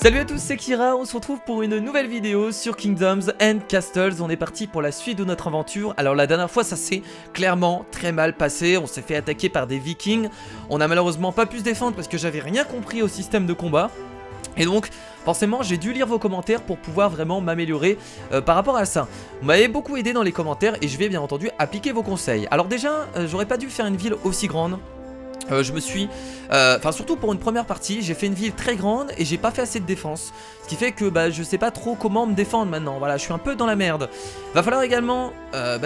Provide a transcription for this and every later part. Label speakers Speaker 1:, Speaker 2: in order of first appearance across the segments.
Speaker 1: Salut à tous, c'est Kira, on se retrouve pour une nouvelle vidéo sur Kingdoms and Castles. On est parti pour la suite de notre aventure. Alors la dernière fois ça s'est clairement très mal passé, on s'est fait attaquer par des vikings. On a malheureusement pas pu se défendre parce que j'avais rien compris au système de combat. Et donc forcément j'ai dû lire vos commentaires pour pouvoir vraiment m'améliorer par rapport à ça. Vous m'avez beaucoup aidé dans les commentaires et je vais bien entendu appliquer vos conseils. Alors déjà j'aurais pas dû faire une ville aussi grande. Je me suis... Enfin surtout pour une première partie, j'ai fait une ville très grande et j'ai pas fait assez de défense. Ce qui fait que je sais pas trop comment me défendre maintenant. Voilà, je suis un peu dans la merde. Va falloir également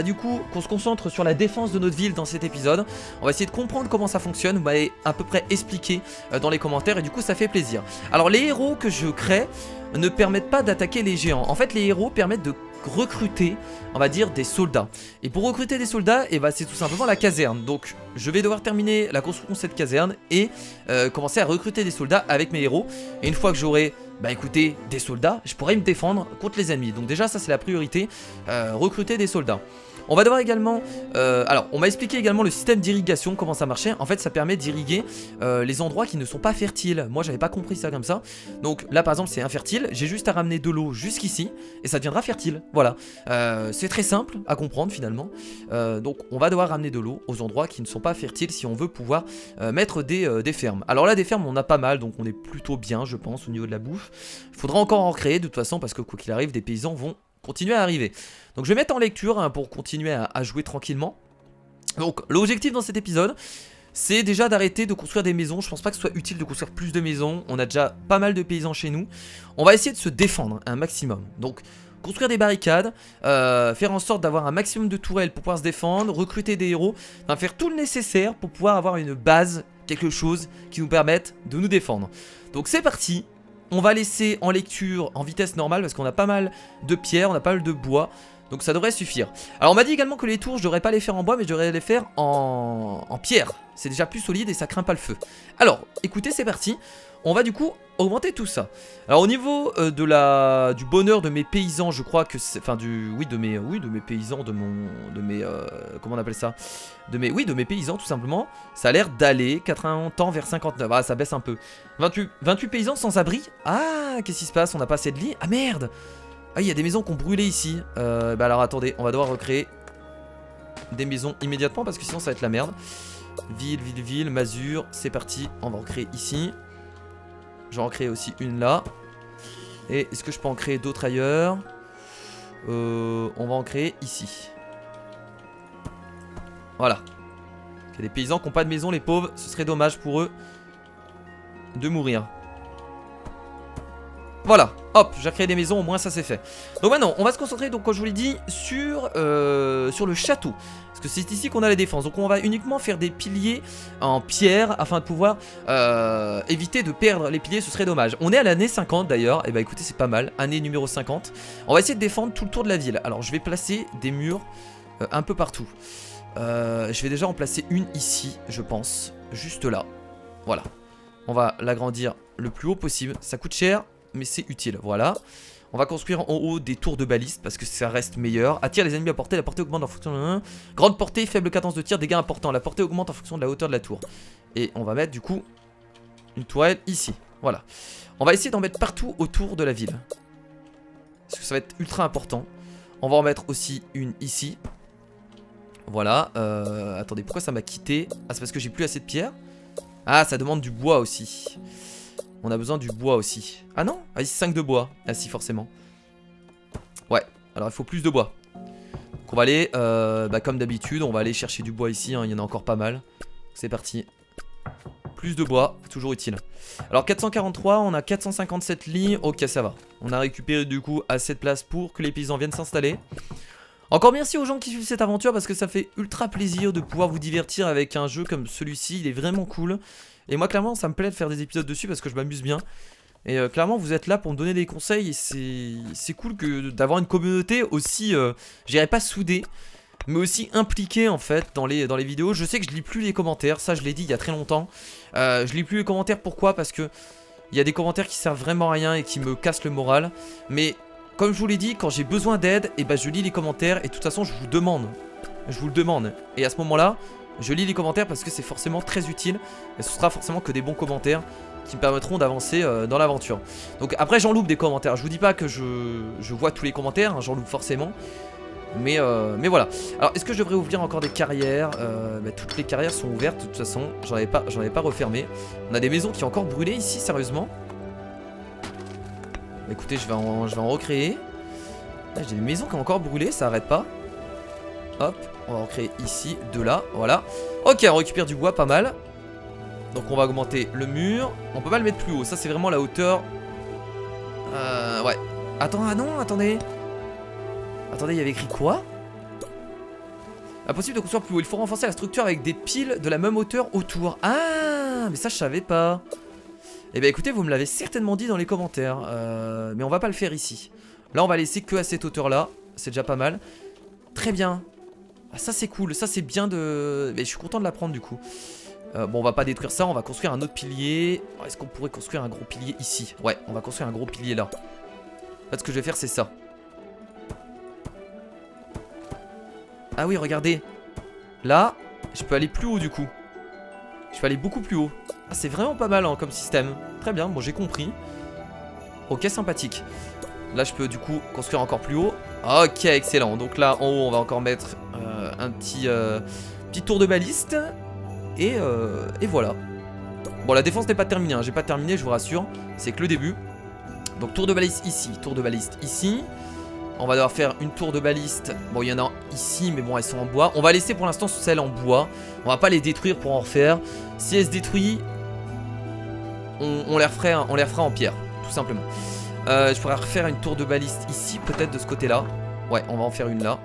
Speaker 1: du coup qu'on se concentre sur la défense de notre ville dans cet épisode. On va essayer de comprendre comment ça fonctionne. Vous m'avez à peu près expliqué dans les commentaires et du coup ça fait plaisir. Alors les héros que je crée ne permettent pas d'attaquer les géants. En fait les héros permettent de recruter, on va dire, des soldats. Et pour recruter des soldats, c'est tout simplement la caserne. Donc je vais devoir terminer la construction de cette caserne et commencer à recruter des soldats avec mes héros. Et une fois que j'aurai écoutez, des soldats, je pourrai me défendre contre les ennemis. Donc déjà ça c'est la priorité, recruter des soldats. On va devoir également... alors, on m'a expliqué également le système d'irrigation, comment ça marchait. En fait, ça permet d'irriguer les endroits qui ne sont pas fertiles. Moi, j'avais pas compris ça comme ça. Donc là, par exemple, c'est infertile. J'ai juste à ramener de l'eau jusqu'ici et ça deviendra fertile. Voilà. C'est très simple à comprendre finalement. Donc, on va devoir ramener de l'eau aux endroits qui ne sont pas fertiles si on veut pouvoir mettre des fermes. Alors là, des fermes, on a pas mal. Donc, on est plutôt bien, je pense, au niveau de la bouffe. Il faudra encore en créer de toute façon parce que quoi qu'il arrive, des paysans vont continuer à arriver. Donc je vais mettre en lecture pour continuer à jouer tranquillement. Donc l'objectif dans cet épisode, c'est déjà d'arrêter de construire des maisons. Je pense pas que ce soit utile de construire plus de maisons. On a déjà pas mal de paysans chez nous. On va essayer de se défendre un maximum. Donc construire des barricades, faire en sorte d'avoir un maximum de tourelles pour pouvoir se défendre, recruter des héros, enfin, faire tout le nécessaire pour pouvoir avoir une base, quelque chose qui nous permette de nous défendre. Donc c'est parti. On va laisser en lecture en vitesse normale parce qu'on a pas mal de pierres, on a pas mal de bois. Donc ça devrait suffire. Alors on m'a dit également que les tours, je devrais pas les faire en bois mais je devrais les faire en pierre. C'est déjà plus solide et ça craint pas le feu. Alors écoutez, c'est parti. On va du coup augmenter tout ça. Alors au niveau du bonheur de mes paysans, je crois que c'est... Enfin de mes paysans, comment on appelle ça, de mes paysans tout simplement. Ça a l'air d'aller 80 ans vers 59. Ah ça baisse un peu. 28 paysans sans abri. Ah qu'est-ce qui se passe? On n'a pas assez de lits. Ah merde. Ah il y a des maisons qui ont brûlé ici. Alors attendez, on va devoir recréer des maisons immédiatement parce que sinon ça va être la merde. Ville, masure, c'est parti. On va recréer ici. Je vais en créer aussi une là. Et est-ce que je peux en créer d'autres ailleurs? On va en créer ici. Voilà. Il y a des paysans qui n'ont pas de maison, les pauvres. Ce serait dommage pour eux de mourir. Voilà, hop, j'ai créé des maisons, au moins ça c'est fait. Donc maintenant, on va se concentrer, donc comme je vous l'ai dit, sur le château. Parce que c'est ici qu'on a la défense. Donc on va uniquement faire des piliers en pierre afin de pouvoir éviter de perdre les piliers, ce serait dommage. On est à l'année 50 d'ailleurs, et écoutez c'est pas mal, année numéro 50. On va essayer de défendre tout le tour de la ville. Alors je vais placer des murs un peu partout. Je vais déjà en placer une ici, je pense, juste là. Voilà, on va l'agrandir le plus haut possible, ça coûte cher. Mais c'est utile, voilà. On va construire en haut des tours de baliste parce que ça reste meilleur. Attire les ennemis à portée, la portée augmente en fonction de... Grande portée, faible cadence de tir, dégâts importants. La portée augmente en fonction de la hauteur de la tour. Et on va mettre du coup une tourelle ici, voilà. On va essayer d'en mettre partout autour de la ville parce que ça va être ultra important. On va en mettre aussi une ici. Voilà, attendez, pourquoi ça m'a quitté? Ah c'est parce que j'ai plus assez de pierres. Ah ça demande du bois aussi. On a besoin du bois aussi. Ah non? Ah, ici 5 de bois. Ah si, forcément. Ouais, alors il faut plus de bois. Donc on va aller, comme d'habitude, on va aller chercher du bois ici, hein. Il y en a encore pas mal. C'est parti. Plus de bois, toujours utile. Alors 443, on a 457 lits. Ok, ça va. On a récupéré du coup assez de place pour que les paysans viennent s'installer. Encore merci aux gens qui suivent cette aventure parce que ça fait ultra plaisir de pouvoir vous divertir avec un jeu comme celui-ci. Il est vraiment cool. Et moi clairement ça me plaît de faire des épisodes dessus parce que je m'amuse bien. Et clairement vous êtes là pour me donner des conseils et c'est cool d'avoir une communauté aussi, je dirais pas soudée, mais aussi impliquée en fait dans les vidéos. Je sais que je lis plus les commentaires, ça je l'ai dit il y a très longtemps. Je lis plus les commentaires, pourquoi? Parce que il y a des commentaires qui servent vraiment à rien et qui me cassent le moral. Mais comme je vous l'ai dit, quand j'ai besoin d'aide, et je lis les commentaires et de toute façon je vous le demande. Et à ce moment là, Je lis les commentaires parce que c'est forcément très utile. Et ce sera forcément que des bons commentaires qui me permettront d'avancer dans l'aventure. Donc après j'en loupe des commentaires. Je vous dis pas que je vois tous les commentaires, hein, j'en loupe forcément. Mais voilà. Alors est-ce que je devrais ouvrir encore des carrières? Toutes les carrières sont ouvertes de toute façon. J'en avais pas refermé. On a des maisons qui ont encore brûlé ici, sérieusement. Écoutez, je vais en recréer. J'ai des maisons qui ont encore brûlé, ça arrête pas. Hop, on va en créer ici, deux là, voilà. Ok, on récupère du bois, pas mal. Donc on va augmenter le mur. On peut pas le mettre plus haut, ça c'est vraiment la hauteur. Ouais. Attends, ah non, attendez. Attendez, il y avait écrit quoi? Impossible de construire plus haut, il faut renforcer la structure avec des piles de la même hauteur autour. Ah, mais ça je savais pas. Eh bien écoutez, vous me l'avez certainement dit dans les commentaires. Mais on va pas le faire ici. Là on va laisser que à cette hauteur là. C'est déjà pas mal. Très bien. Ah, ça c'est cool, ça c'est bien de... Mais je suis content de l'apprendre du coup. Bon on va pas détruire ça, on va construire un autre pilier. Est-ce qu'on pourrait construire un gros pilier ici? Ouais, on va construire un gros pilier là. En fait ce que je vais faire c'est ça. Ah oui regardez. Là, je peux aller plus haut du coup. Je peux aller beaucoup plus haut. Ah, c'est vraiment pas mal hein, comme système. Très bien, bon j'ai compris. Ok, sympathique. Là je peux du coup construire encore plus haut. Ok, excellent. Donc là en haut on va encore mettre un petit tour de baliste. Et voilà. Bon la défense n'est pas terminée hein. J'ai pas terminé je vous rassure. C'est que le début. Donc tour de baliste ici, tour de baliste ici. On va devoir faire une tour de baliste. Bon il y en a ici mais bon elles sont en bois. On va laisser pour l'instant celles en bois. On va pas les détruire pour en refaire. Si elles se détruisent, on les refera en pierre. Tout simplement. Je pourrais refaire une tour de baliste ici peut-être de ce côté là. Ouais on va en faire une là.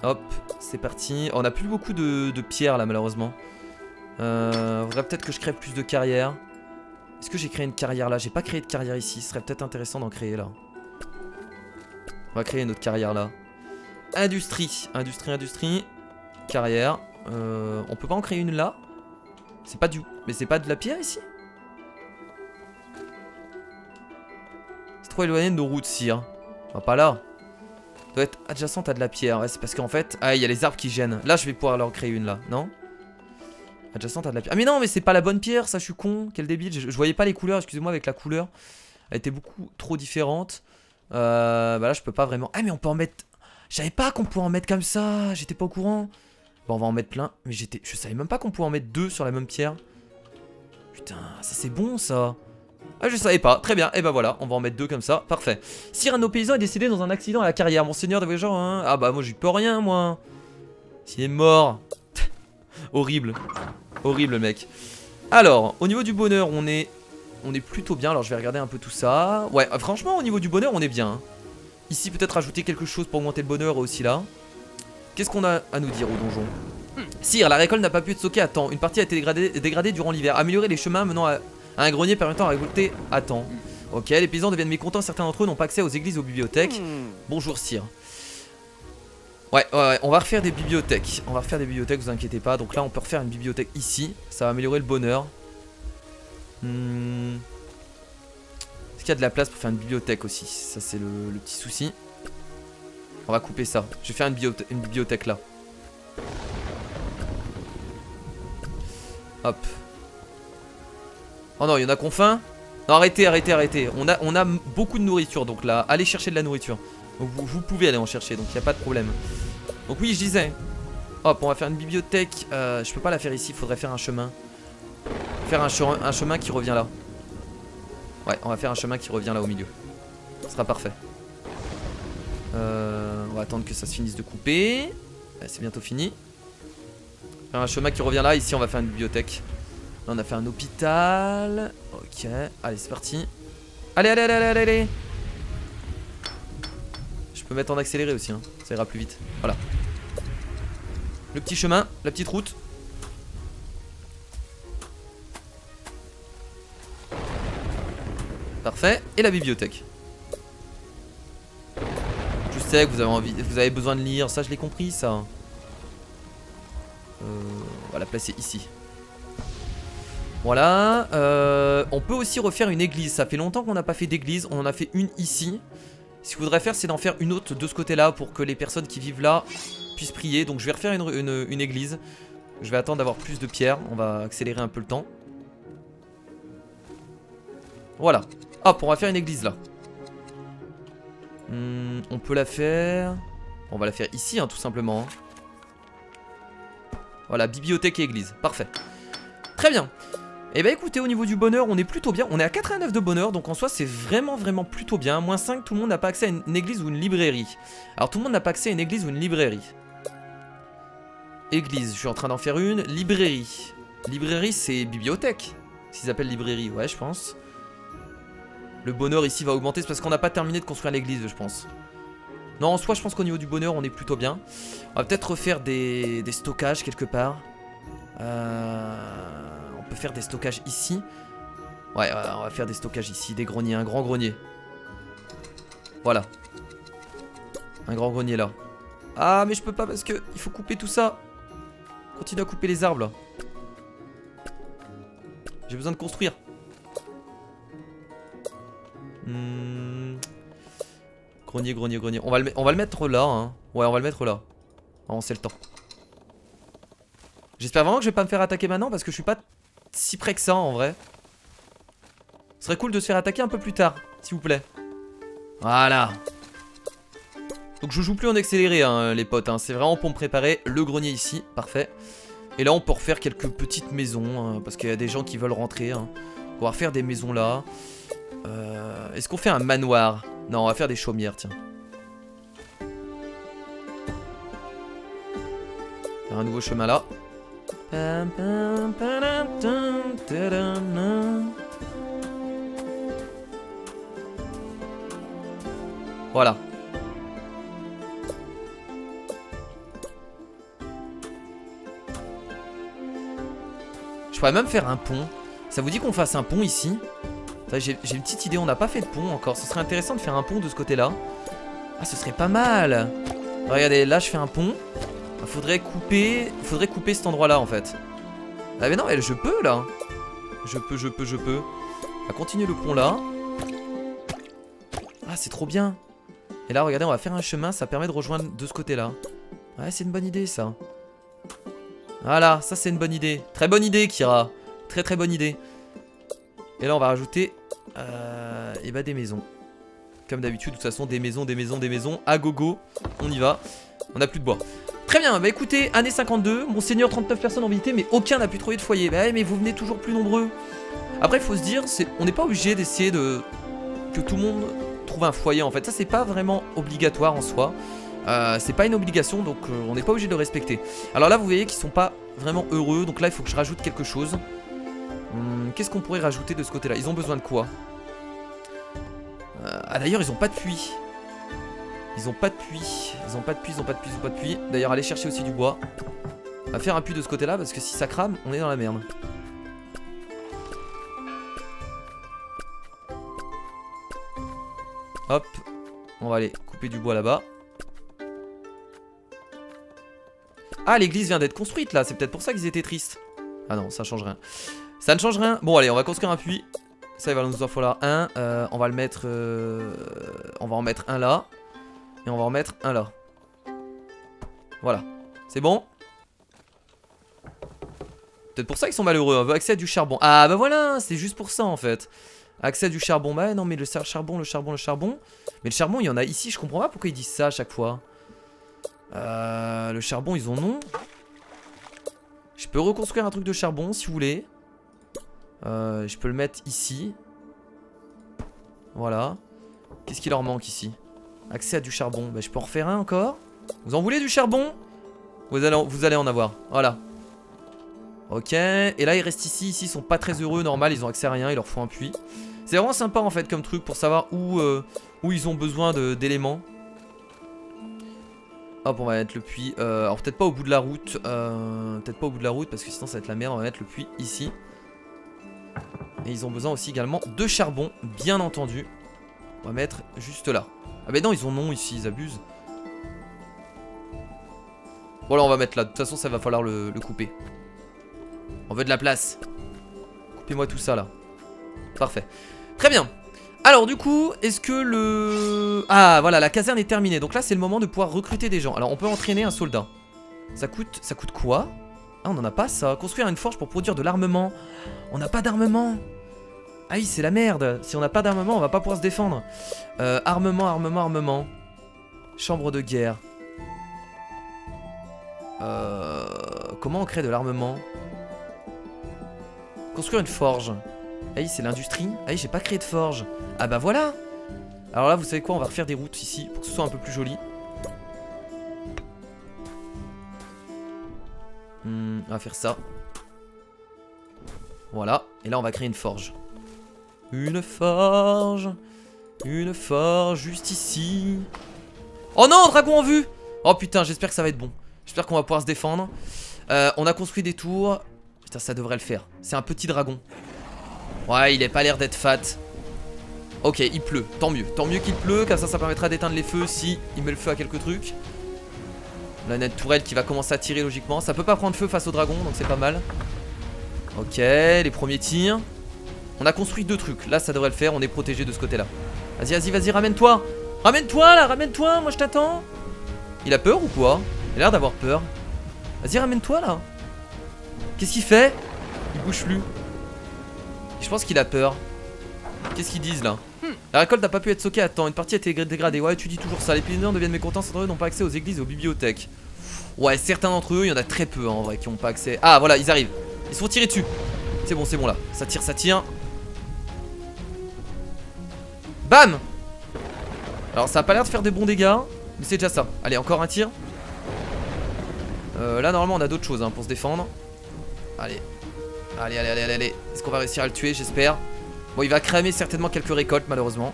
Speaker 1: Hop c'est parti. On a plus beaucoup de pierres là malheureusement. Faudrait peut-être que je crée plus de carrières. Est-ce que j'ai créé une carrière là? J'ai pas créé de carrière ici. Ce serait peut-être intéressant d'en créer là. On va créer une autre carrière là. Industrie. Industrie. Carrière. On peut pas en créer une là? C'est pas du... Mais c'est pas de la pierre ici? C'est trop éloigné de nos routes si hein. Enfin, pas là. Doit être adjacente à de la pierre. Ouais, c'est parce qu'en fait... Ah il y a les arbres qui gênent. Là je vais pouvoir leur créer une là. Non? Adjacente à de la pierre. Ah mais non mais c'est pas la bonne pierre. Ça je suis con. Quel débile. Je voyais pas les couleurs. Excusez-moi avec la couleur. Elle était beaucoup trop différente. Bah là je peux pas vraiment. Ah mais on peut en mettre. Je savais pas qu'on pouvait en mettre comme ça. J'étais pas au courant. Bon on va en mettre plein. Mais je savais même pas qu'on pouvait en mettre deux sur la même pierre. Putain ça c'est bon ça. Ah je savais pas, très bien, et bah voilà, on va en mettre deux comme ça, parfait. Sire, un de nos paysans est décédé dans un accident à la carrière, monseigneur de Voyageur, hein. Ah bah moi j'y peux rien moi. S'il est mort. Horrible. Horrible le mec. Alors, au niveau du bonheur, on est plutôt bien, alors je vais regarder un peu tout ça. Ouais, franchement au niveau du bonheur on est bien hein. Ici peut-être rajouter quelque chose pour augmenter le bonheur aussi là. Qu'est-ce qu'on a à nous dire au donjon? Sire, la récolte n'a pas pu être stockée à temps, une partie a été dégradée durant l'hiver. Améliorer les chemins menant à un grenier permettant de récolter à temps. Ok, les paysans deviennent mécontents, certains d'entre eux n'ont pas accès aux églises et aux bibliothèques. Bonjour sire. Ouais, on va refaire des bibliothèques. On va refaire des bibliothèques, vous inquiétez pas. Donc là on peut refaire une bibliothèque ici. Ça va améliorer le bonheur. Est-ce qu'il y a de la place pour faire une bibliothèque aussi? Ça c'est le petit souci. On va couper ça. Je vais faire une bibliothèque là. Hop. Oh non, il y en a qu'on faim. Non, arrêtez. On a beaucoup de nourriture, donc là, allez chercher de la nourriture. Donc, vous pouvez aller en chercher, donc il n'y a pas de problème. Donc oui, je disais. Hop, on va faire une bibliothèque. Je peux pas la faire ici, il faudrait faire un chemin. Faire un chemin qui revient là. Ouais, on va faire un chemin qui revient là au milieu. Ce sera parfait. On va attendre que ça se finisse de couper. C'est bientôt fini. Faire un chemin qui revient là, ici on va faire une bibliothèque. Là on a fait un hôpital. Ok, allez c'est parti. Allez. Je peux mettre en accéléré aussi hein. Ça ira plus vite. Voilà. Le petit chemin, la petite route. Parfait. Et la bibliothèque. Je sais que vous avez besoin de lire. Ça je l'ai compris ça. On va la placer ici. Voilà. On peut aussi refaire une église. Ça fait longtemps qu'on n'a pas fait d'église. On en a fait une ici. Ce qu'il faudrait faire c'est d'en faire une autre de ce côté là pour que les personnes qui vivent là puissent prier. Donc je vais refaire une église Je vais attendre d'avoir plus de pierres. On va accélérer un peu le temps. Voilà. Hop, on va faire une église là. On peut la faire... On va la faire ici, hein, tout simplement. Hein. Voilà, bibliothèque et église. Parfait. Très bien. Et bah écoutez, au niveau du bonheur, on est plutôt bien. On est à 89 de bonheur, donc en soi, c'est vraiment plutôt bien. Moins 5, tout le monde n'a pas accès à une église ou une librairie. Alors, tout le monde n'a pas accès à une église ou une librairie. Église, je suis en train d'en faire une. Librairie. Librairie, c'est bibliothèque. S'ils appellent librairie, ouais, je pense. Le bonheur ici va augmenter, c'est parce qu'on n'a pas terminé de construire l'église, je pense. Non, en soi, je pense qu'au niveau du bonheur, on est plutôt bien. On va peut-être refaire des stockages quelque part. On peut faire des stockages ici. Ouais, on va faire des stockages ici, des greniers, un grand grenier. Voilà. Un grand grenier là. Ah, mais je peux pas parce que il faut couper tout ça. Continue à couper les arbres là. J'ai besoin de construire. Grenier. On va le mettre là. Hein. Ouais, on va le mettre là. Oh, c'est le temps. J'espère vraiment que je vais pas me faire attaquer maintenant parce que je suis pas si près que ça en vrai. Ce serait cool de se faire attaquer un peu plus tard, s'il vous plaît. Voilà. Donc je joue plus en accéléré, hein, les potes. Hein. C'est vraiment pour me préparer le grenier ici. Parfait. Et là, on peut refaire quelques petites maisons. Hein, parce qu'il y a des gens qui veulent rentrer. Hein. On va refaire des maisons là. Est-ce qu'on fait un manoir? Non, on va faire des chaumières, tiens. Un nouveau chemin là. Voilà. Je pourrais même faire un pont. Ça vous dit qu'on fasse un pont ici? J'ai une petite idée, on n'a pas fait de pont encore. Ce serait intéressant de faire un pont de ce côté-là. Ah, ce serait pas mal. Regardez, là je fais un pont. Faudrait couper cet endroit-là en fait. Ah mais non, mais je peux là. Je peux. On va continuer le pont là. Ah, c'est trop bien. Et là, regardez, on va faire un chemin, ça permet de rejoindre de ce côté-là. Ouais, c'est une bonne idée ça. Voilà, ça c'est une bonne idée. Très bonne idée, Kira. Très bonne idée. Et là, on va rajouter et bah des maisons. Comme d'habitude, de toute façon, des maisons. À gogo, on y va. On n'a plus de bois. Très bien, bah écoutez, année 52, Monseigneur 39 personnes en visité, mais aucun n'a pu trouver de foyer. Bah mais vous venez toujours plus nombreux. Après, il faut se dire, on n'est pas obligé d'essayer que tout le monde trouve un foyer en fait. Ça, c'est pas vraiment obligatoire en soi. C'est pas une obligation, donc on n'est pas obligé de le respecter. Alors là, vous voyez qu'ils sont pas vraiment heureux, donc là, il faut que je rajoute quelque chose. Qu'est-ce qu'on pourrait rajouter de ce côté-là? Ils ont besoin de quoi? Ah d'ailleurs, ils ont pas de puits. Ils ont pas de puits. D'ailleurs, allez chercher aussi du bois. On va faire un puits de ce côté-là parce que si ça crame, on est dans la merde. Hop. On va aller couper du bois là-bas. Ah, l'église vient d'être construite là. C'est peut-être pour ça qu'ils étaient tristes. Ah non, ça change rien. Ça ne change rien. Bon, allez, on va construire un puits. Ça, il va nous en falloir un. On va le mettre... on va en mettre un là. Et on va en mettre un là. Voilà. C'est bon? Peut-être pour ça qu'ils sont malheureux. On veut accès à du charbon. Ah bah voilà, c'est juste pour ça en fait. Accès à du charbon. Bah non, mais le charbon. Mais le charbon, il y en a ici. Je comprends pas pourquoi ils disent ça à chaque fois. Le charbon, ils en ont. Je peux reconstruire un truc de charbon si vous voulez. Je peux le mettre ici. Voilà. Qu'est-ce qui leur manque ici? Accès à du charbon. Bah, je peux en refaire un encore. Vous en voulez du charbon? Vous allez en avoir. Voilà. Ok. Et là, ils restent ici. Ici, ils sont pas très heureux. Normal, ils ont accès à rien. Il leur faut un puits. C'est vraiment sympa en fait comme truc pour savoir où ils ont besoin d'éléments. Hop, on va mettre le puits. Alors, peut-être pas au bout de la route. Parce que sinon, ça va être la merde. On va mettre le puits ici. Et ils ont besoin aussi également de charbon. Bien entendu. On va mettre juste là. Ah mais non, ils en ont ici, ils abusent. Bon là on va mettre là, de toute façon ça va falloir le couper. On veut de la place. Coupez-moi tout ça là. Parfait. Très bien. Alors du coup, est-ce que le... Ah voilà, la caserne est terminée. Donc là c'est le moment de pouvoir recruter des gens. Alors on peut entraîner un soldat. Ça coûte quoi? Ah, on en a pas ça. Construire une forge pour produire de l'armement. On n'a pas d'armement. Ah oui, c'est la merde. Si on n'a pas d'armement, on va pas pouvoir se défendre. Armement. Chambre de guerre. Comment on crée de l'armement? Construire une forge. Ah oui, c'est l'industrie. Ah oui, j'ai pas créé de forge. Ah bah voilà. Alors là, vous savez quoi? On va refaire des routes ici pour que ce soit un peu plus joli. On va faire ça. Voilà. Et là, on va créer une forge. Une forge juste ici. Oh non, dragon en vue. Oh putain, j'espère que ça va être bon. J'espère qu'on va pouvoir se défendre. On a construit des tours. Putain, ça devrait le faire. C'est un petit dragon. Ouais, il a pas l'air d'être fat. Ok, il pleut, tant mieux qu'il pleut. Comme ça permettra d'éteindre les feux si il met le feu à quelques trucs. Là, on a une tourelle qui va commencer à tirer logiquement. Ça peut pas prendre feu face au dragon, donc c'est pas mal. Ok, les premiers tirs. On a construit 2 trucs, là ça devrait le faire. On est protégé de ce côté là. Vas-y, ramène-toi. Ramène-toi, moi je t'attends. Il a peur ou quoi? Il a l'air d'avoir peur. Vas-y, ramène-toi là. Qu'est-ce qu'il fait? Il bouge plus. Je pense qu'il a peur. Qu'est-ce qu'ils disent là? La récolte n'a pas pu être stockée à temps. Une partie a été dégradée. Ouais, tu dis toujours ça. Les paysans deviennent mécontents. Certains d'eux n'ont pas accès aux églises et aux bibliothèques. Ouais, certains d'entre eux, il y en a très peu en vrai qui n'ont pas accès. Ah, voilà, ils arrivent. Ils se font tirer dessus. C'est bon là. Ça tire. Bam! Alors, ça a pas l'air de faire des bons dégâts, mais c'est déjà ça. Allez, encore un tir. Là, normalement, on a d'autres choses hein, pour se défendre. Allez. Est-ce qu'on va réussir à le tuer? J'espère. Bon, il va cramer certainement quelques récoltes, malheureusement.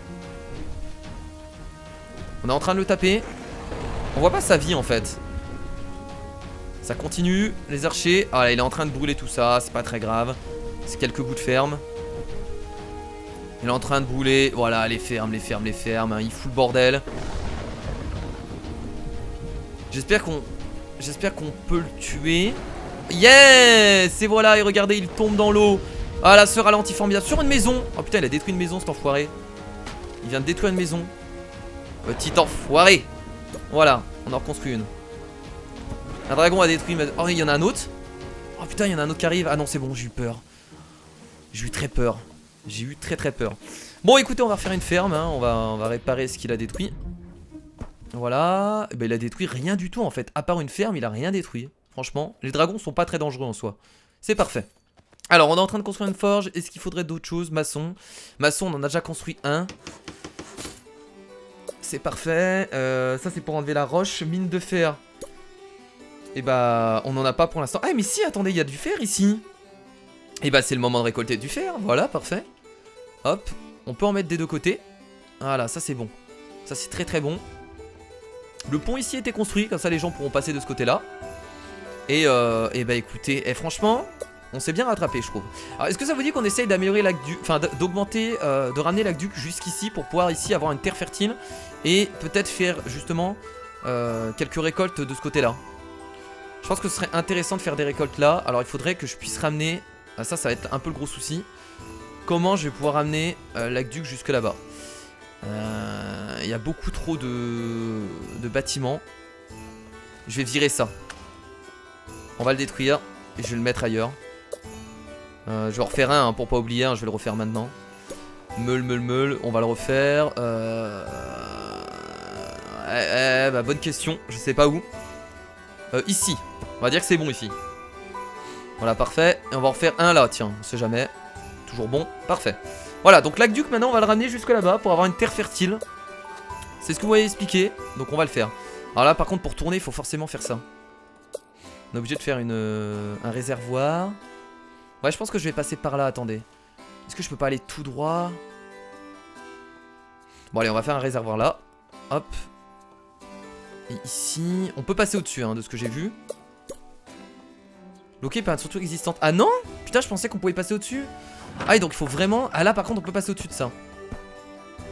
Speaker 1: On est en train de le taper. On voit pas sa vie, en fait. Ça continue. Les archers. Ah, là, il est en train de brûler tout ça. C'est pas très grave. C'est quelques bouts de ferme. Il est en train de brûler. Voilà, les fermes. Il fout le bordel. J'espère qu'on peut le tuer. Yes! Et voilà, et regardez, il tombe dans l'eau. Ah là, ce ralenti formidable sur une maison. Oh putain, il a détruit une maison cet enfoiré. Il vient de détruire une maison. Petit enfoiré. Voilà, on en reconstruit une. Un dragon a détruit une maison. Oh, il y en a un autre. Oh putain, il y en a un autre qui arrive. Ah non, c'est bon, j'ai eu peur. J'ai eu très peur. J'ai eu très peur. Bon, écoutez, on va refaire une ferme hein. On va réparer ce qu'il a détruit. Voilà. Et ben, il a détruit rien du tout en fait. À part une ferme, il a rien détruit. Franchement, les dragons sont pas très dangereux en soi. C'est parfait. Alors, on est en train de construire une forge. Est-ce qu'il faudrait d'autres choses? Maçon, on en a déjà construit un. C'est parfait. Ça, c'est pour enlever la roche. Mine de fer. Et bah, on en a pas pour l'instant. Ah, mais si, attendez, il y a du fer ici. Et bah, c'est le moment de récolter du fer. Voilà, parfait. Hop, on peut en mettre des deux côtés. Voilà, ça c'est bon. Ça c'est très bon. Le pont ici était construit, comme ça les gens pourront passer de ce côté-là. Et bah écoutez, franchement, on s'est bien rattrapé, je trouve. Alors, est-ce que ça vous dit qu'on essaye d'améliorer l'aqueduc, enfin d'augmenter, de ramener l'aqueduc jusqu'ici pour pouvoir ici avoir une terre fertile et peut-être faire justement quelques récoltes de ce côté-là. Je pense que ce serait intéressant de faire des récoltes là. Alors il faudrait que je puisse ramener, ça va être un peu le gros souci. Comment je vais pouvoir ramener l'aqueduc jusque là-bas? Il y a beaucoup trop de bâtiments. Je vais virer ça. On va le détruire et je vais le mettre ailleurs. Je vais en refaire un hein, pour pas oublier, hein, je vais le refaire maintenant. Meule, on va le refaire. Bah, bonne question, je sais pas où. Ici, on va dire que c'est bon ici. Voilà, parfait. Et on va en refaire un là, tiens, on sait jamais. Toujours bon, parfait. Voilà, donc l'aqueduc maintenant on va le ramener jusque là-bas pour avoir une terre fertile. C'est ce que vous m'avez expliqué, donc on va le faire. Alors là par contre pour tourner il faut forcément faire ça. On est obligé de faire un réservoir. Ouais, je pense que je vais passer par là, attendez. Est-ce que je peux pas aller tout droit? Bon allez, on va faire un réservoir là. Hop. Et ici, on peut passer au-dessus hein, de ce que j'ai vu. Bloqué par une structure existante. Ah non? Putain, je pensais qu'on pouvait passer au-dessus. Ah et donc il faut vraiment... Ah là par contre on peut passer au-dessus de ça.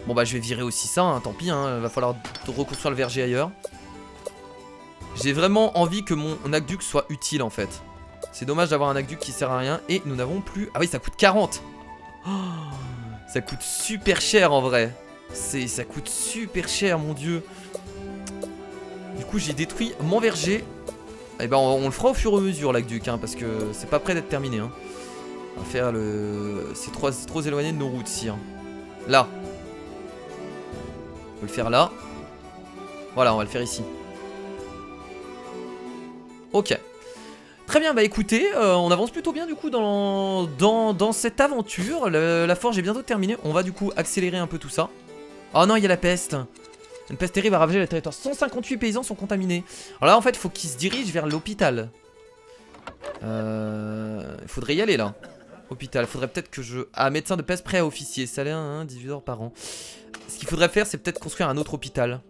Speaker 1: Bon bah je vais virer aussi ça, hein, tant pis, hein, va falloir reconstruire le verger ailleurs. J'ai vraiment envie que mon aqueduc soit utile en fait. C'est dommage d'avoir un aqueduc qui sert à rien. Et nous n'avons plus... Ah oui, ça coûte 40. Oh, ça coûte super cher en vrai. Ça coûte super cher, mon dieu. Du coup j'ai détruit mon verger. Et ben on le fera au fur et à mesure, l'aqueduc, hein, parce que c'est pas prêt d'être terminé. Hein. On va faire le... C'est trop éloigné de nos routes, si. Hein. Là. On peut le faire là. Voilà, on va le faire ici. Ok. Très bien, bah écoutez, on avance plutôt bien du coup dans cette aventure. La forge est bientôt terminée. On va du coup accélérer un peu tout ça. Oh non, il y a la peste. Une peste terrible a ravagé le territoire. 158 paysans sont contaminés. Alors là, en fait, il faut qu'ils se dirigent vers l'hôpital. Il faudrait y aller là. Hôpital, faudrait peut-être que je... Ah, médecin de peste prêt à officier. Salaire, hein, 18 heures par an. Ce qu'il faudrait faire, c'est peut-être construire un autre hôpital.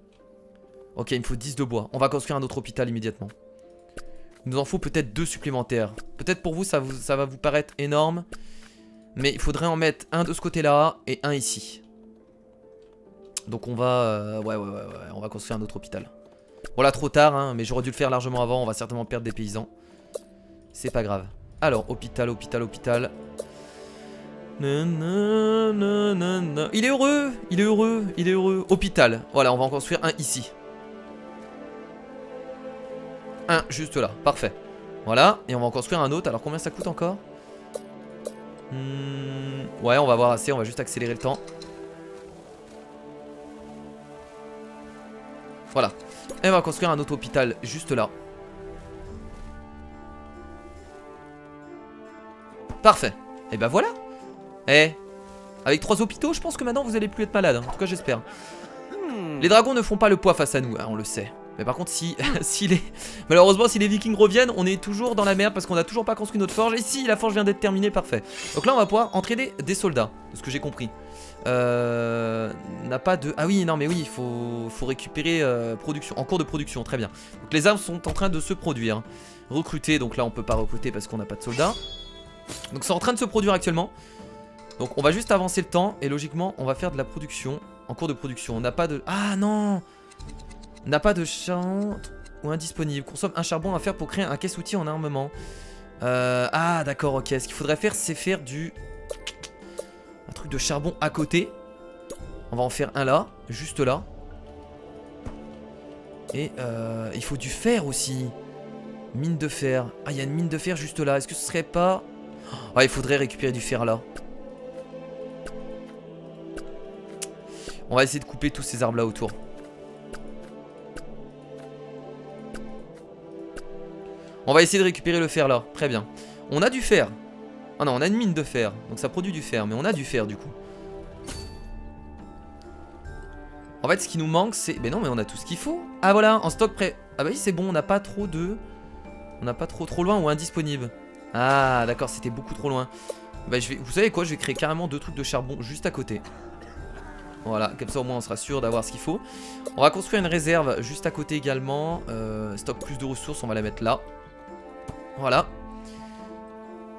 Speaker 1: Ok, il me faut 10 de bois. On va construire un autre hôpital immédiatement. Il nous en faut peut-être 2 supplémentaires. Peut-être pour vous, ça va vous paraître énorme. Mais il faudrait en mettre un de ce côté-là et un ici. Donc on va... ouais, on va construire un autre hôpital. Bon là, trop tard, hein, mais j'aurais dû le faire largement avant. On va certainement perdre des paysans. C'est pas grave. Alors, hôpital. Il est heureux. Hôpital. Voilà, on va en construire un ici. Un juste là, parfait. Voilà, et on va en construire un autre. Alors combien ça coûte encore? Ouais, on va avoir assez, on va juste accélérer le temps. Voilà. Et on va construire un autre hôpital juste là. Parfait. Et ben voilà. Avec 3 hôpitaux, je pense que maintenant vous allez plus être malade. En tout cas, j'espère. Les dragons ne font pas le poids face à nous, hein, on le sait. Mais par contre, malheureusement, si les vikings reviennent, on est toujours dans la merde parce qu'on n'a toujours pas construit notre forge. Et si la forge vient d'être terminée, parfait. Donc là, on va pouvoir entraîner des soldats, de ce que j'ai compris. N'a pas de... Ah oui, non, mais oui, il faut récupérer production, en cours de production, très bien. Donc les armes sont en train de se produire. Recruter, donc là, on peut pas recruter parce qu'on n'a pas de soldats. Donc c'est en train de se produire actuellement. Donc on va juste avancer le temps et logiquement, on va faire de la production. En cours de production, on n'a pas de... Ah non! On n'a pas de charbon ou indisponible. Consomme un charbon à faire pour créer un caisse-outil en armement. Ah d'accord, ok. Ce qu'il faudrait faire, c'est faire un truc de charbon à côté. On va en faire un là, juste là. Et il faut du fer aussi. Mine de fer. Ah, il y a une mine de fer juste là. Est-ce que ce serait pas... Ah, il faudrait récupérer du fer là. On va essayer de couper tous ces arbres là autour. On va essayer de récupérer le fer là. Très bien. On a du fer. Ah non, on a une mine de fer. Donc ça produit du fer. Mais on a du fer du coup. En fait, ce qui nous manque, c'est... Ben non, mais on a tout ce qu'il faut. Ah voilà, en stock prêt. Ah bah oui, c'est bon. On n'a pas trop de... On n'a pas trop loin ou indisponible. Ah d'accord, c'était beaucoup trop loin. Bah, vous savez quoi, je vais créer carrément 2 trucs de charbon juste à côté. Voilà, comme ça au moins on sera sûr d'avoir ce qu'il faut. On va construire une réserve juste à côté également. Stock plus de ressources, on va la mettre là. Voilà.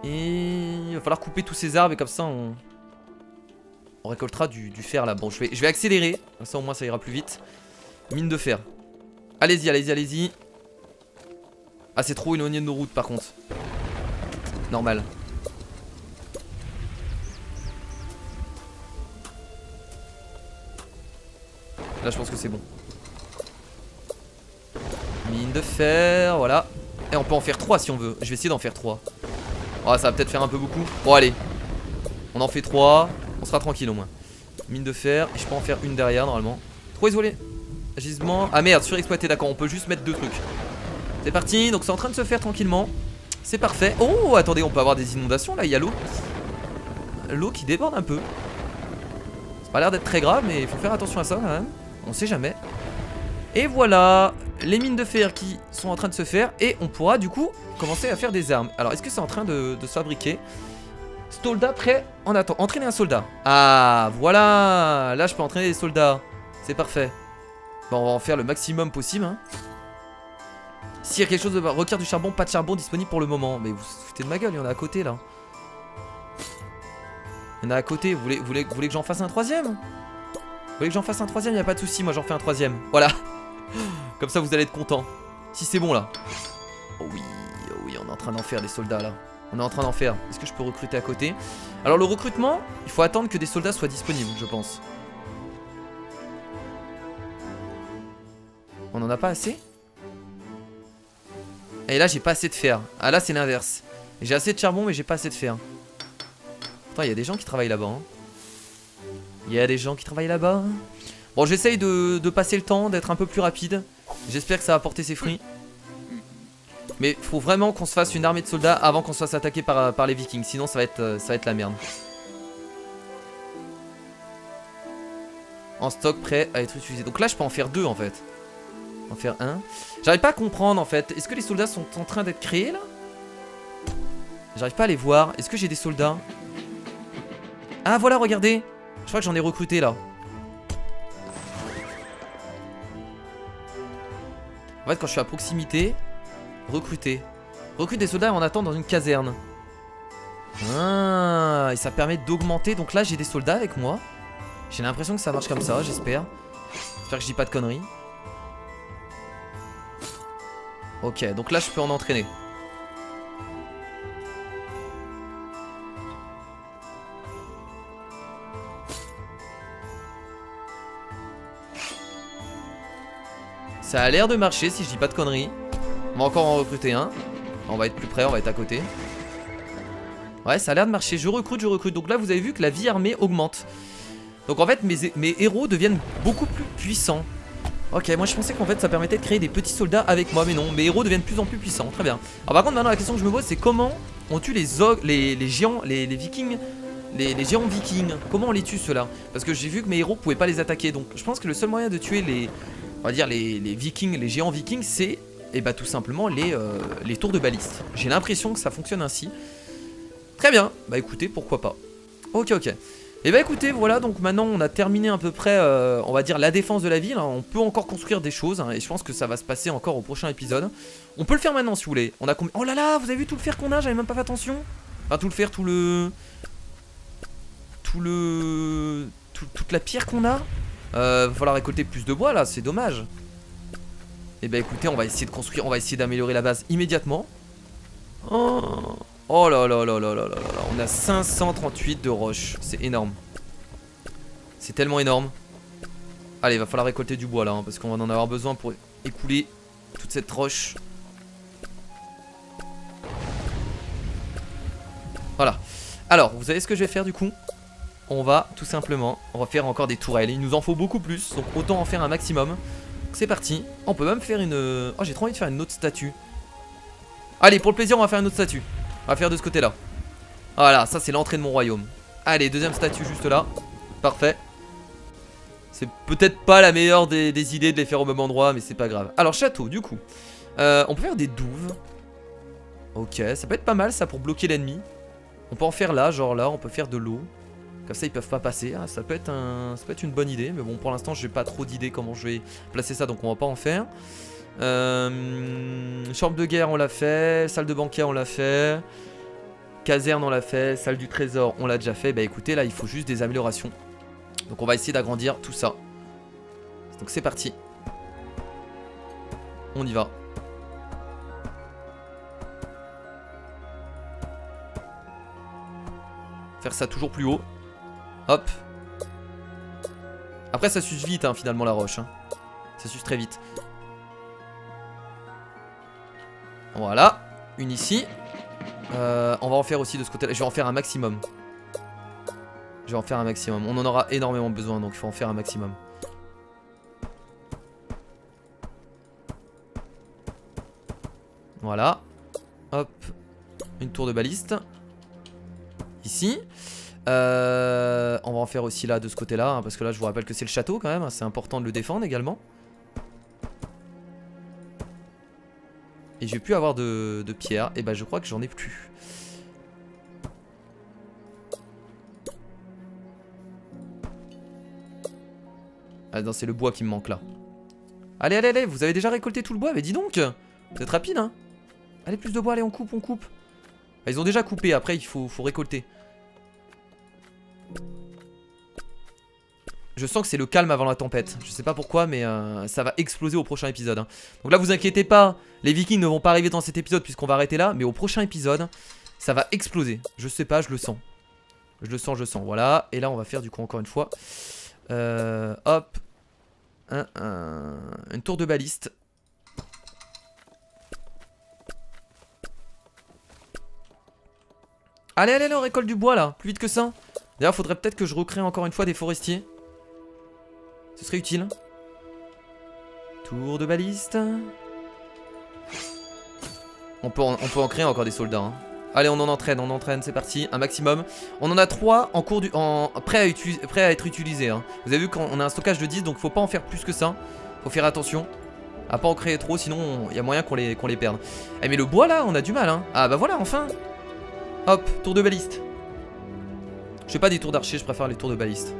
Speaker 1: Et il va falloir couper tous ces arbres et comme ça on récoltera du fer là. Bon, je vais accélérer, comme ça au moins ça ira plus vite. Mine de fer. Allez-y. Ah, c'est trop éloigné de nos routes par contre. Normal. Là je pense que c'est bon. Mine de fer, voilà. Et on peut en faire 3 si on veut. Je vais essayer d'en faire 3. Oh, ça va peut-être faire un peu beaucoup. Bon allez. On en fait 3. On sera tranquille au moins. Mine de fer. Et je peux en faire une derrière normalement. Trop isolé. Gisement. Ah merde, surexploité, d'accord. On peut juste mettre 2 trucs. C'est parti. Donc c'est en train de se faire tranquillement. C'est parfait. Oh attendez, on peut avoir des inondations là. Il y a l'eau. L'eau qui déborde un peu. Ça a pas l'air d'être très grave, mais il faut faire attention à ça quand même. On sait jamais. Et voilà, les mines de fer qui sont en train de se faire. Et on pourra du coup commencer à faire des armes. Alors est-ce que c'est en train de se fabriquer? Soldat prêt en attente. Entraîner un soldat. Ah voilà. Là je peux entraîner des soldats. C'est parfait. Bon, on va en faire le maximum possible hein. S'il y a quelque chose de requiert du charbon, pas de charbon disponible pour le moment. Mais vous vous foutez de ma gueule, il y en a à côté là. Il y en a à côté, vous voulez que j'en fasse un 3ème? Vous voulez que j'en fasse un 3ème? Y'a pas de souci, moi j'en fais un 3ème. Voilà. Comme ça vous allez être content. Si c'est bon là. Oh oui, on est en train d'en faire des soldats là. On est en train d'en faire. Est-ce que je peux recruter à côté? Alors le recrutement, il faut attendre que des soldats soient disponibles, je pense. On en a pas assez? Et là, j'ai pas assez de fer. Ah, là, c'est l'inverse. J'ai assez de charbon, mais j'ai pas assez de fer. Attends, il y a des gens qui travaillent là-bas. Hein. Il y a des gens qui travaillent là-bas. Bon, j'essaye de passer le temps, d'être un peu plus rapide. J'espère que ça va porter ses fruits. Mais faut vraiment qu'on se fasse une armée de soldats avant qu'on se fasse attaquer par les vikings. Sinon, ça va être la merde. En stock, prêt à être utilisé. Donc là, je peux en faire 2 en fait. En faire 1. J'arrive pas à comprendre en fait. Est-ce que les soldats sont en train d'être créés là? J'arrive pas à les voir. Est-ce que j'ai des soldats? Ah voilà, regardez. Je crois que j'en ai recruté là. En fait, quand je suis à proximité, recruter. Recrute des soldats en attente dans une caserne. Ah, et ça permet d'augmenter. Donc là, j'ai des soldats avec moi. J'ai l'impression que ça marche comme ça, j'espère. J'espère que je dis pas de conneries. Ok, donc là, je peux en entraîner. Ça a l'air de marcher si je dis pas de conneries. On va encore en recruter un. On va être plus près, on va être à côté. Ouais, ça a l'air de marcher. Je recrute, je recrute. Donc là, vous avez vu que la vie armée augmente. Donc en fait, mes héros deviennent beaucoup plus puissants. Ok, moi je pensais qu'en fait ça permettait de créer des petits soldats avec moi. Mais non, mes héros deviennent de plus en plus puissants. Très bien. Alors par contre, maintenant la question que je me pose, c'est comment on tue les géants, les vikings, les géants vikings. Comment on les tue ceux-là? Parce que j'ai vu que mes héros pouvaient pas les attaquer. Donc je pense que le seul moyen de tuer on va dire les vikings, les géants vikings, c'est bah, tout simplement les tours de baliste. J'ai l'impression que ça fonctionne ainsi. Très bien, bah écoutez, pourquoi pas. Ok, ok. Et bah écoutez, voilà, donc maintenant on a terminé à peu près, on va dire, la défense de la ville. Hein. On peut encore construire des choses, hein, et je pense que ça va se passer encore au prochain épisode. On peut le faire maintenant si vous voulez. On a combien... Oh là là, vous avez vu tout le fer qu'on a? J'avais même pas fait attention. Enfin, tout le fer, toute la pierre qu'on a. Va falloir récolter plus de bois là, c'est dommage. Et bah écoutez, on va essayer de construire, on va essayer d'améliorer la base immédiatement. Oh là là là là là là là. On a 538 de roches. C'est énorme. C'est tellement énorme. Allez, va falloir récolter du bois là, hein, parce qu'on va en avoir besoin pour écouler toute cette roche. Voilà. Alors, vous savez ce que je vais faire du coup? On va tout simplement refaire encore des tourelles. Il nous en faut beaucoup plus, donc autant en faire un maximum. C'est parti. On peut même faire une... Oh, j'ai trop envie de faire une autre statue. Allez, pour le plaisir, on va faire une autre statue. On va faire de ce côté-là. Voilà, ça c'est l'entrée de mon royaume. Allez, deuxième statue juste là. Parfait. C'est peut-être pas la meilleure des idées de les faire au même endroit, mais c'est pas grave. Alors, château, du coup. On peut faire des douves. Ok, ça peut être pas mal ça pour bloquer l'ennemi. On peut en faire là, genre là, on peut faire de l'eau. Comme ça ils peuvent pas passer, ah, ça peut être une bonne idée. Mais bon, pour l'instant j'ai pas trop d'idées comment je vais placer ça, donc on va pas en faire. Chambre de guerre on l'a fait, salle de banquet on l'a fait, caserne on l'a fait, salle du trésor on l'a déjà fait. Bah écoutez, là il faut juste des améliorations. Donc on va essayer d'agrandir tout ça. Donc c'est parti. On y va. Faire ça toujours plus haut. Hop. Après ça s'use vite hein, finalement la roche hein. Ça s'use très vite. Voilà. Une ici. On va en faire aussi de ce côté là. Je vais en faire un maximum. Je vais en faire un maximum. On en aura énormément besoin, donc il faut en faire un maximum. Voilà. Hop. Une tour de baliste. Ici. On va en faire aussi là de ce côté là hein, parce que là je vous rappelle que c'est le château quand même hein, c'est important de le défendre également. Et je vais plus avoir de pierre. Et bah je crois que j'en ai plus. Ah non, c'est le bois qui me manque là. Allez, allez, allez, vous avez déjà récolté tout le bois? Mais dis donc, vous êtes rapide hein. Allez, plus de bois, allez, on coupe, on coupe. Ah, ils ont déjà coupé, après il faut récolter. Je sens que c'est le calme avant la tempête. Je sais pas pourquoi, mais ça va exploser au prochain épisode. Hein. Donc là, vous inquiétez pas, les Vikings ne vont pas arriver dans cet épisode puisqu'on va arrêter là. Mais au prochain épisode, ça va exploser. Je sais pas, je le sens. Je le sens, je le sens. Voilà. Et là, on va faire du coup encore une fois. Hop. Une tour de baliste. Allez, allez, allez, on récolte du bois là, plus vite que ça. D'ailleurs, faudrait peut-être que je recrée encore une fois des forestiers. Ce serait utile. Tour de baliste. On peut en créer encore des soldats. Hein. Allez, on entraîne, c'est parti, un maximum. On en a 3 en cours prêts à être utilisés. Hein. Vous avez vu qu'on a un stockage de 10, donc faut pas en faire plus que ça. Faut faire attention à pas en créer trop, sinon il y a moyen qu'on les perde. Eh mais le bois là, on a du mal. Hein. Ah bah voilà, enfin. Hop, tour de baliste. Je fais pas des tours d'archer, je préfère les tours de baliste.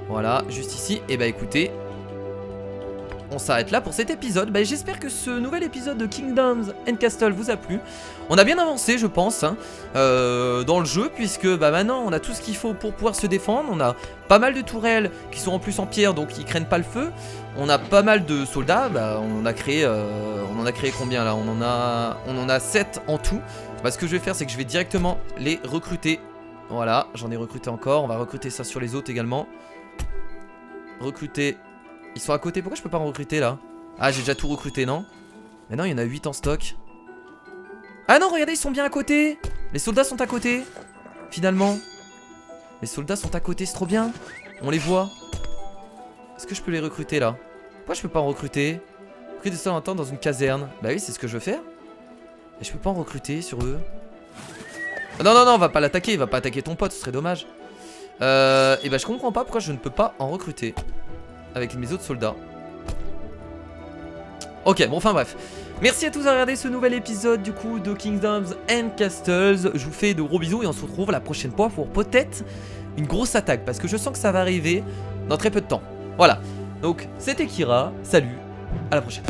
Speaker 1: Voilà, juste ici. Et bah écoutez, on s'arrête là pour cet épisode. Bah, j'espère que ce nouvel épisode de Kingdoms and Castles vous a plu. On a bien avancé, je pense, hein, dans le jeu, puisque bah, maintenant on a tout ce qu'il faut pour pouvoir se défendre. On a pas mal de tourelles qui sont en plus en pierre, donc ils craignent pas le feu. On a pas mal de soldats. Bah, on en a créé combien là? On en a 7 en tout. Bah, ce que je vais faire, c'est que je vais directement les recruter. Voilà, j'en ai recruté encore. On va recruter ça sur les autres également. Recruter. Ils sont à côté, pourquoi je peux pas en recruter là? Ah, j'ai déjà tout recruté, non? Mais non, il y en a 8 en stock. Ah non, regardez, ils sont bien à côté. Les soldats sont à côté. Finalement. Les soldats sont à côté, c'est trop bien. On les voit. Est-ce que je peux les recruter là? Pourquoi je peux pas en recruter? Recruter ça en temps dans une caserne. Bah oui, c'est ce que je veux faire. Et je peux pas en recruter sur eux. Ah, non, non, non, on va pas l'attaquer. Il va pas attaquer ton pote, ce serait dommage. Et bah je comprends pas pourquoi je ne peux pas en recruter avec mes autres soldats. Ok, bon, enfin bref. Merci à tous d'avoir regardé ce nouvel épisode du coup de Kingdoms and Castles. Je vous fais de gros bisous et on se retrouve la prochaine fois pour peut-être une grosse attaque. Parce que je sens que ça va arriver dans très peu de temps. Voilà, donc c'était Kira, salut, à la prochaine.